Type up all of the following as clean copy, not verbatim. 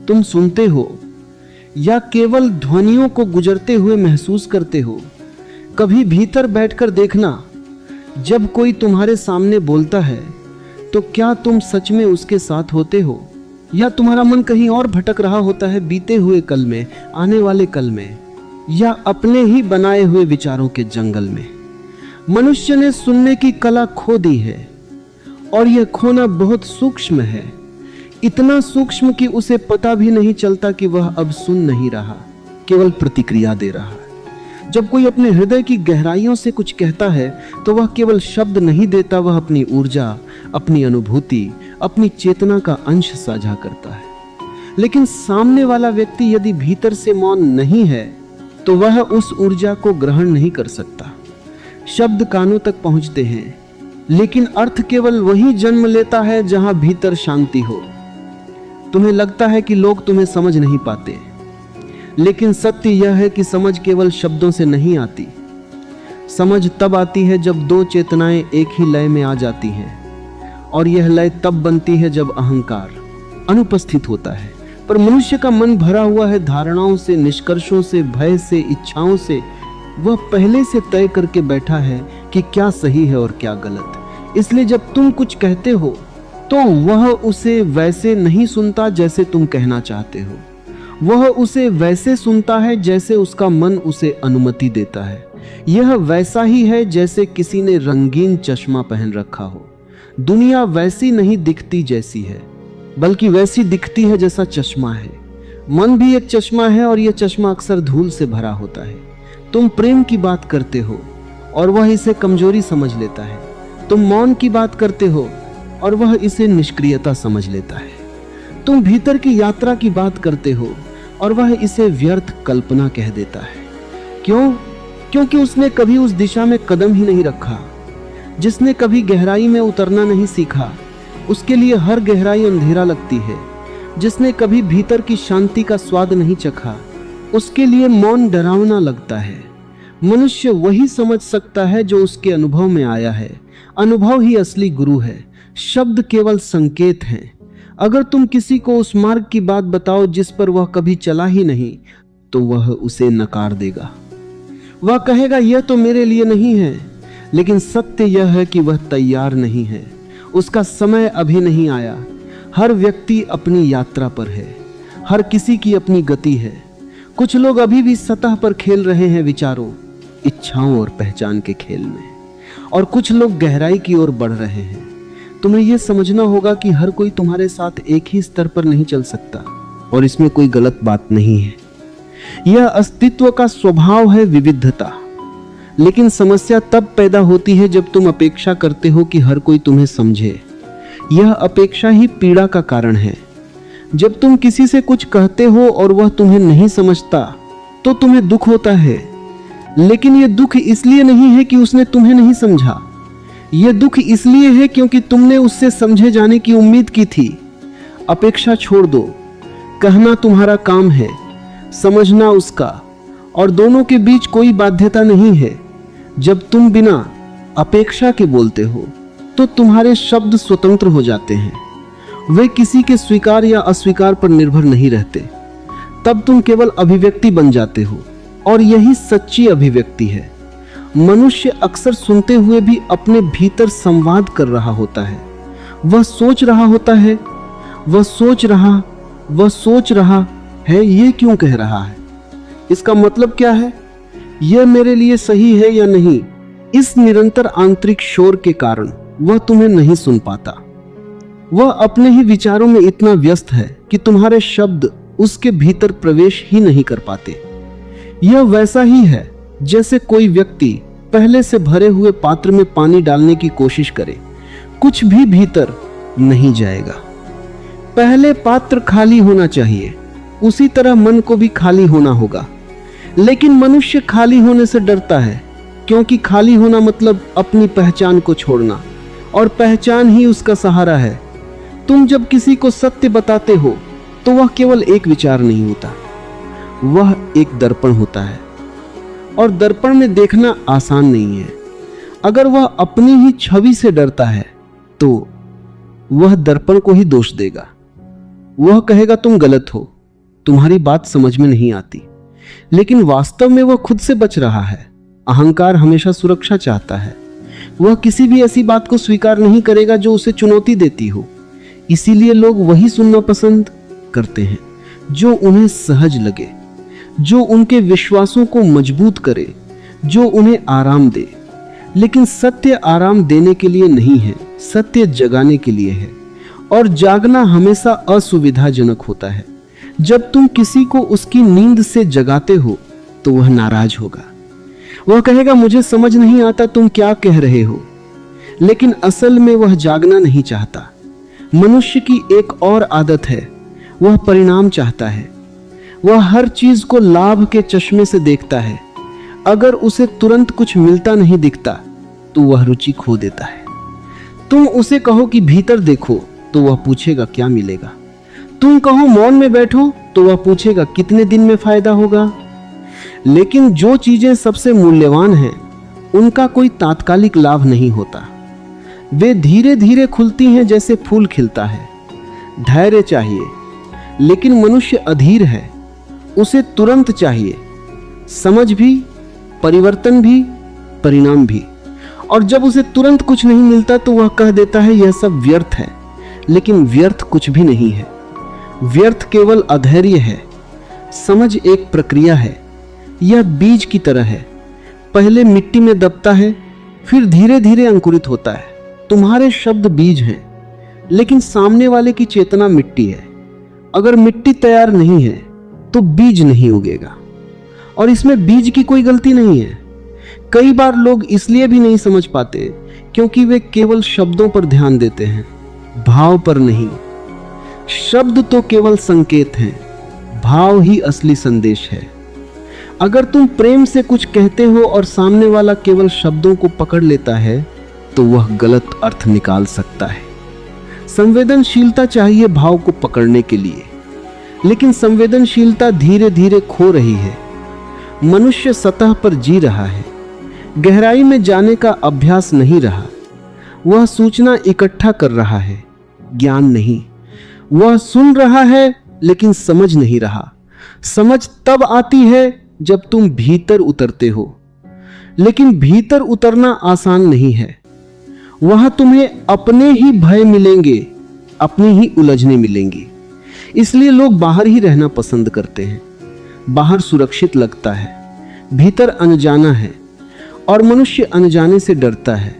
तुम सुनते हो या केवल ध्वनियों को गुजरते हुए महसूस करते हो? कभी भीतर बैठकर देखना, जब कोई तुम्हारे सामने बोलता है तो क्या तुम सच में उसके साथ होते हो, या तुम्हारा मन कहीं और भटक रहा होता है, बीते हुए कल में, आने वाले कल में, या अपने ही बनाए हुए विचारों के जंगल में। मनुष्य ने सुनने की कला खो दी है, और यह खोना बहुत सूक्ष्म है, इतना सूक्ष्म कि उसे पता भी नहीं चलता कि वह अब सुन नहीं रहा, केवल प्रतिक्रिया दे रहा है। जब कोई अपने हृदय की गहराइयों से कुछ कहता है तो वह केवल शब्द नहीं देता, वह अपनी ऊर्जा, अपनी अनुभूति, अपनी चेतना का अंश साझा करता है। लेकिन सामने वाला व्यक्ति यदि भीतर से मौन नहीं है तो वह उस ऊर्जा को ग्रहण नहीं कर सकता। शब्द कानों तक पहुंचते हैं, लेकिन अर्थ केवल वहीं जन्म लेता है जहां भीतर शांति हो। तुम्हें लगता है कि लोग तुम्हें समझ नहीं पाते, लेकिन सत्य यह है कि समझ केवल शब्दों से नहीं आती। समझ तब आती है जब दो चेतनाएं एक ही लय में आ जाती हैं, और यह लय तब बनती है जब अहंकार अनुपस्थित होता है। पर मनुष्य का मन भरा हुआ है धारणाओं से, निष्कर्षों से, भय से, इच्छाओं से। वह पहले से तय करके बैठा है कि क्या सही है और क्या गलत। इसलिए जब तुम कुछ कहते हो तो वह उसे वैसे नहीं सुनता जैसे तुम कहना चाहते हो, वह उसे वैसे सुनता है जैसे उसका मन उसे अनुमति देता है। यह वैसा ही है जैसे किसी ने रंगीन चश्मा पहन रखा हो। दुनिया वैसी नहीं दिखती जैसी है, बल्कि वैसी दिखती है जैसा चश्मा है। मन भी एक चश्मा है, और यह चश्मा अक्सर धूल से भरा होता है। तुम प्रेम की बात करते हो और वह इसे कमजोरी समझ लेता है। तुम मौन की बात करते हो और वह इसे निष्क्रियता समझ लेता है। तुम भीतर की यात्रा की बात करते हो और वह इसे व्यर्थ कल्पना कह देता है। क्यों? क्योंकि उसने कभी उस दिशा में कदम ही नहीं रखा। जिसने कभी गहराई में उतरना नहीं सीखा, उसके लिए हर गहराई अंधेरा लगती है। जिसने कभी भीतर की शांति का स्वाद नहीं चखा, उसके लिए मौन डरावना लगता है। मनुष्य वही समझ सकता है जो उसके अनुभव में आया है। अनुभव ही असली गुरु है, शब्द केवल संकेत हैं। अगर तुम किसी को उस मार्ग की बात बताओ जिस पर वह कभी चला ही नहीं, तो वह उसे नकार देगा। वह कहेगा यह तो मेरे लिए नहीं है। लेकिन सत्य यह है कि वह तैयार नहीं है, उसका समय अभी नहीं आया। हर व्यक्ति अपनी यात्रा पर है, हर किसी की अपनी गति है। कुछ लोग अभी भी सतह पर खेल रहे हैं विचारों, इच्छाओं और पहचान के खेल में, और कुछ लोग गहराई की ओर बढ़ रहे हैं। तुम्हें यह समझना होगा कि हर कोई तुम्हारे साथ एक ही स्तर पर नहीं चल सकता, और इसमें कोई गलत बात नहीं है। यह अस्तित्व का स्वभाव है, विविधता। लेकिन समस्या तब पैदा होती है जब तुम अपेक्षा करते हो कि हर कोई तुम्हें समझे। यह अपेक्षा ही पीड़ा का कारण है। जब तुम किसी से कुछ कहते हो और वह तुम्हें नहीं समझता, तो तुम्हें दुख होता है। लेकिन यह दुख इसलिए नहीं है कि उसने तुम्हें नहीं समझा। यह दुख इसलिए है क्योंकि तुमने उससे समझे जाने की उम्मीद की थी। अपेक्षा छोड़ दो। कहना तुम्हारा काम है, समझना उसका, और दोनों के बीच कोई बाध्यता नहीं है। जब तुम बिना अपेक्षा के बोलते हो तो तुम्हारे शब्द स्वतंत्र हो जाते हैं। वे किसी के स्वीकार या अस्वीकार पर निर्भर नहीं रहते। तब तुम केवल अभिव्यक्ति बन जाते हो, और यही सच्ची अभिव्यक्ति है। मनुष्य अक्सर सुनते हुए भी अपने भीतर संवाद कर रहा होता है। वह सोच रहा होता है, वह सोच रहा है ये क्यों कह रहा है, इसका मतलब क्या है, यह मेरे लिए सही है या नहीं। इस निरंतर आंतरिक शोर के कारण वह तुम्हें नहीं सुन पाता। वह अपने ही विचारों में इतना व्यस्त है कि तुम्हारे शब्द उसके भीतर प्रवेश ही नहीं कर पाते। यह वैसा ही है जैसे कोई व्यक्ति पहले से भरे हुए पात्र में पानी डालने की कोशिश करे, कुछ भी भीतर नहीं जाएगा। पहले पात्र खाली होना चाहिए, उसी तरह मन को भी खाली होना होगा। लेकिन मनुष्य खाली होने से डरता है, क्योंकि खाली होना मतलब अपनी पहचान को छोड़ना, और पहचान ही उसका सहारा है। तुम जब किसी को सत्य बताते हो तो वह केवल एक विचार नहीं होता, वह एक दर्पण होता है। और दर्पण में देखना आसान नहीं है। अगर वह अपनी ही छवि से डरता है तो वह दर्पण को ही दोष देगा। वह कहेगा तुम गलत हो, तुम्हारी बात समझ में नहीं आती, लेकिन वास्तव में वह खुद से बच रहा है। अहंकार हमेशा सुरक्षा चाहता है। वह किसी भी ऐसी बात को स्वीकार नहीं करेगा जो उसे चुनौती देती हो। इसीलिए लोग वही सुनना पसंद करते हैं जो उन्हें सहज लगे, जो उनके विश्वासों को मजबूत करे, जो उन्हें आराम दे। लेकिन सत्य आराम देने के लिए नहीं है, सत्य जगाने के लिए है। और जागना हमेशा असुविधाजनक होता है। जब तुम किसी को उसकी नींद से जगाते हो तो वह नाराज होगा। वह कहेगा, मुझे समझ नहीं आता तुम क्या कह रहे हो। लेकिन असल में वह जागना नहीं चाहता। मनुष्य की एक और आदत है, वह परिणाम चाहता है। वह हर चीज को लाभ के चश्मे से देखता है। अगर उसे तुरंत कुछ मिलता नहीं दिखता तो वह रुचि खो देता है। तुम उसे कहो कि भीतर देखो तो वह पूछेगा क्या मिलेगा। तुम कहो मौन में बैठो तो वह पूछेगा कितने दिन में फायदा होगा। लेकिन जो चीजें सबसे मूल्यवान हैं उनका कोई तात्कालिक लाभ नहीं होता। वे धीरे धीरे खुलती हैं जैसे फूल खिलता है। धैर्य चाहिए, लेकिन मनुष्य अधीर है। उसे तुरंत चाहिए, समझ भी, परिवर्तन भी, परिणाम भी। और जब उसे तुरंत कुछ नहीं मिलता तो वह कह देता है यह सब व्यर्थ है। लेकिन व्यर्थ कुछ भी नहीं है। व्यर्थ केवल अधैर्य है। समझ एक प्रक्रिया है। यह बीज की तरह है। पहले मिट्टी में दबता है, फिर धीरे धीरे अंकुरित होता है। तुम्हारे शब्द बीज हैं, लेकिन सामने वाले की चेतना मिट्टी है। अगर मिट्टी तैयार नहीं है तो बीज नहीं उगेगा। और इसमें बीज की कोई गलती नहीं है। कई बार लोग इसलिए भी नहीं समझ पाते क्योंकि वे केवल शब्दों पर ध्यान देते हैं, भाव पर नहीं। शब्द तो केवल संकेत हैं, भाव ही असली संदेश है। अगर तुम प्रेम से कुछ कहते हो और सामने वाला केवल शब्दों को पकड़ लेता है तो वह गलत अर्थ निकाल सकता है। संवेदनशीलता चाहिए भाव को पकड़ने के लिए, लेकिन संवेदनशीलता धीरे धीरे खो रही है। मनुष्य सतह पर जी रहा है, गहराई में जाने का अभ्यास नहीं रहा। वह सूचना इकट्ठा कर रहा है, ज्ञान नहीं। वह सुन रहा है लेकिन समझ नहीं रहा। समझ तब आती है जब तुम भीतर उतरते हो, लेकिन भीतर उतरना आसान नहीं है। वहां तुम्हें अपने ही भय मिलेंगे, अपनी ही उलझने मिलेंगी। इसलिए लोग बाहर ही रहना पसंद करते हैं। बाहर सुरक्षित लगता है, भीतर अनजाना है, और मनुष्य अनजाने से डरता है।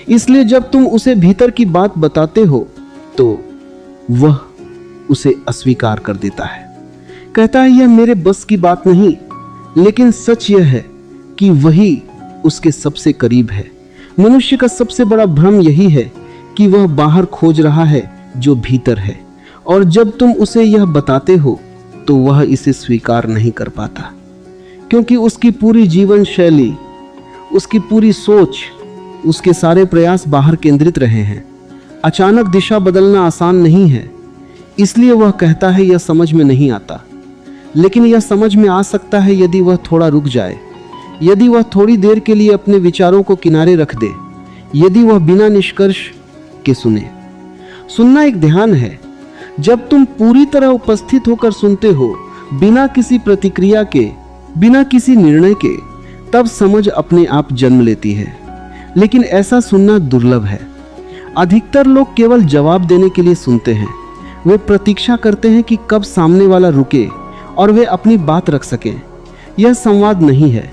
इसलिए जब तुम उसे भीतर की बात बताते हो तो वह उसे अस्वीकार कर देता है। कहता है यह मेरे बस की बात नहीं। लेकिन सच यह है कि वही उसके सबसे करीब है। मनुष्य का सबसे बड़ा भ्रम यही है कि वह बाहर खोज रहा है जो भीतर है, और जब तुम उसे यह बताते हो तो वह इसे स्वीकार नहीं कर पाता, क्योंकि उसकी पूरी जीवन शैली, उसकी पूरी सोच, उसके सारे प्रयास बाहर केंद्रित रहे हैं। अचानक दिशा बदलना आसान नहीं है, इसलिए वह कहता है यह समझ में नहीं आता। लेकिन यह समझ में आ सकता है यदि वह थोड़ा रुक जाए, यदि वह थोड़ी देर के लिए अपने विचारों को किनारे रख दे, यदि वह बिना निष्कर्ष के सुने। सुनना एक ध्यान है। जब तुम पूरी तरह उपस्थित होकर सुनते हो, बिना किसी प्रतिक्रिया के, बिना किसी निर्णय के, तब समझ अपने आप जन्म लेती है। लेकिन ऐसा सुनना दुर्लभ है। अधिकतर लोग केवल जवाब देने के लिए सुनते हैं। वे प्रतीक्षा करते हैं कि कब सामने वाला रुके और वे अपनी बात रख सकें। यह संवाद नहीं है,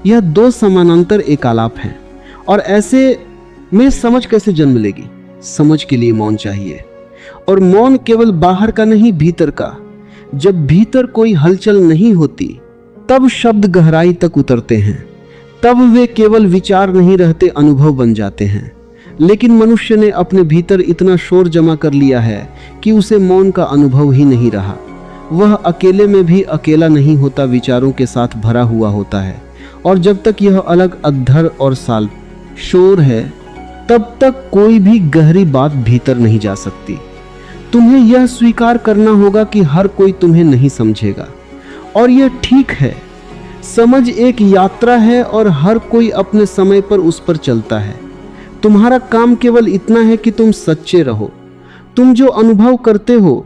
यह दो समानांतर एकालाप हैं। और ऐसे में समझ कैसे जन्म लेगी? समझ के लिए मौन चाहिए, और मौन केवल बाहर का नहीं, भीतर का। जब भीतर कोई हलचल नहीं होती तब शब्द गहराई तक उतरते हैं। तब वे केवल विचार नहीं रहते, अनुभव बन जाते हैं। लेकिन मनुष्य ने अपने भीतर इतना शोर जमा कर लिया है कि उसे मौन का अनुभव ही नहीं रहा। वह अकेले में भी अकेला नहीं होता, विचारों के साथ भरा हुआ होता है। और जब तक यह अलग अधर और साल शोर है, तब तक कोई भी गहरी बात भीतर नहीं जा सकती। तुम्हें यह स्वीकार करना होगा कि हर कोई तुम्हें नहीं समझेगा, और यह ठीक है। समझ एक यात्रा है और हर कोई अपने समय पर उस पर चलता है। तुम्हारा काम केवल इतना है कि तुम सच्चे रहो। तुम जो अनुभव करते हो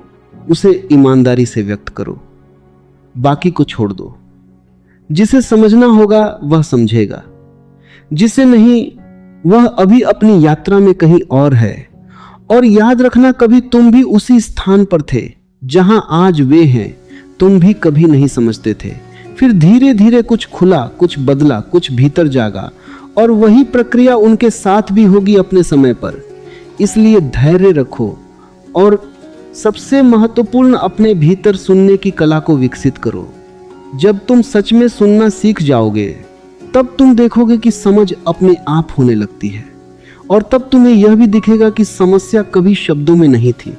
उसे ईमानदारी से व्यक्त करो। बाकी को छोड़ दो। जिसे समझना होगा वह समझेगा, जिसे नहीं वह अभी अपनी यात्रा में कहीं और है। और याद रखना, कभी तुम भी उसी स्थान पर थे जहां आज वे हैं। तुम भी कभी नहीं समझते थे, फिर धीरे धीरे कुछ खुला, कुछ बदला, कुछ भीतर जागा, और वही प्रक्रिया उनके साथ भी होगी अपने समय पर। इसलिए धैर्य रखो और सबसे महत्वपूर्ण, अपने भीतर सुनने की कला को विकसित करो। जब तुम सच में सुनना सीख जाओगे तब तुम देखोगे कि समझ अपने आप होने लगती है, और तब तुम्हें यह भी दिखेगा कि समस्या कभी शब्दों में नहीं थी,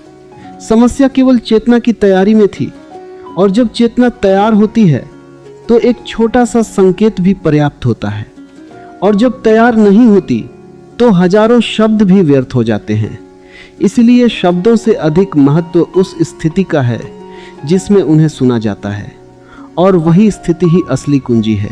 समस्या केवल चेतना की तैयारी में थी। और जब चेतना तैयार होती है तो एक छोटा सा संकेत भी पर्याप्त होता है, और जब तैयार नहीं होती तो हजारों शब्द भी व्यर्थ हो जाते हैं। इसलिए शब्दों से अधिक महत्व उस स्थिति का है जिसमें उन्हें सुना जाता है, और वही स्थिति ही असली कुंजी है।